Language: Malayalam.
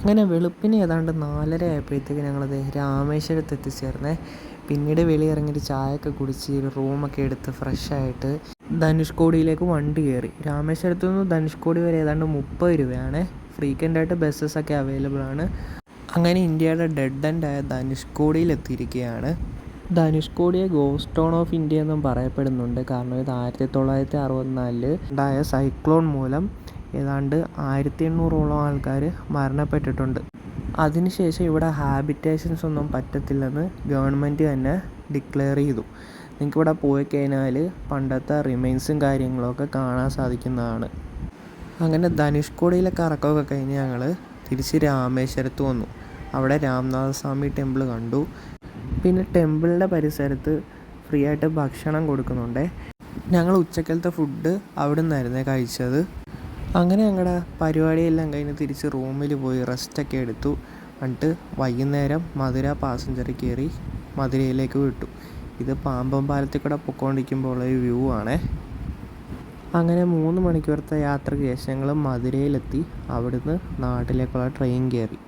അങ്ങനെ വെളുപ്പിന് ഏതാണ്ട് 4:30 ആയപ്പോഴത്തേക്ക് ഞങ്ങളത് രാമേശ്വരത്ത് എത്തിച്ചേർന്നേ. പിന്നീട് വെളിയിറങ്ങിയിട്ട് ചായയൊക്കെ കുടിച്ച് റൂമൊക്കെ എടുത്ത് ഫ്രഷായിട്ട് ധനുഷ്കോടിയിലേക്ക് വണ്ടി കയറി. രാമേശ്വരത്തു നിന്ന് ധനുഷ്കോടി വരെ ഏതാണ്ട് 30 രൂപയാണ്. ഫ്രീക്വൻ്റായിട്ട് ബസ്സസൊക്കെ അവൈലബിൾ ആണ്. അങ്ങനെ ഇന്ത്യയുടെ ഡെഡ് എൻഡായ ധനുഷ്കോടിയിൽ എത്തിയിരിക്കുകയാണ്. ധനുഷ്കോടിയെ ഗോസ്റ്റ് ടൗൺ ഓഫ് ഇന്ത്യ എന്നും പറയപ്പെടുന്നുണ്ട്. കാരണം ഇത് 1964 ഉണ്ടായ സൈക്ലോൺ മൂലം ഏതാണ്ട് 1800ഓളം ആൾക്കാർ മരണപ്പെട്ടിട്ടുണ്ട്. അതിനുശേഷം ഇവിടെ ഹാബിറ്റേഷൻസ് ഒന്നും പറ്റത്തില്ലെന്ന് ഗവൺമെൻറ് തന്നെ ഡിക്ലെയർ ചെയ്തു. നിങ്ങൾക്കിവിടെ പോയി കഴിഞ്ഞാൽ പണ്ടത്തെ റിമൈൻസും കാര്യങ്ങളൊക്കെ കാണാൻ സാധിക്കുന്നതാണ്. അങ്ങനെ ധനുഷ്കോടിയിലെ കറക്കമൊക്കെ കഴിഞ്ഞ് ഞങ്ങൾ തിരിച്ച് രാമേശ്വരത്ത് വന്നു. അവിടെ രാംനാഥസ്വാമി ടെമ്പിൾ കണ്ടു. പിന്നെ ടെമ്പിളിൻ്റെ പരിസരത്ത് ഫ്രീ ആയിട്ട് ഭക്ഷണം കൊടുക്കുന്നുണ്ട്. ഞങ്ങൾ ഉച്ചക്കലത്തെ ഫുഡ് അവിടെ നിന്നായിരുന്നേ കഴിച്ചത്. അങ്ങനെ ഞങ്ങളുടെ പരിപാടിയെല്ലാം കഴിഞ്ഞ് തിരിച്ച് റൂമിൽ പോയി റെസ്റ്റൊക്കെ എടുത്തു. എന്നിട്ട് വൈകുന്നേരം മധുര പാസഞ്ചറിൽ കയറി മധുരയിലേക്ക് വിട്ടു. ഇത് പാമ്പം പാലത്തിൽ കൂടെ പൊയ്ക്കൊണ്ടിരിക്കുമ്പോൾ ഉള്ളൊരു വ്യൂ ആണേ. അങ്ങനെ 3 മണിക്കൂറത്തെ യാത്രയ്ക്ക് ശേഷം ഞങ്ങൾ മധുരയിലെത്തി. അവിടുന്ന് നാട്ടിലേക്കുള്ള ട്രെയിൻ കയറി.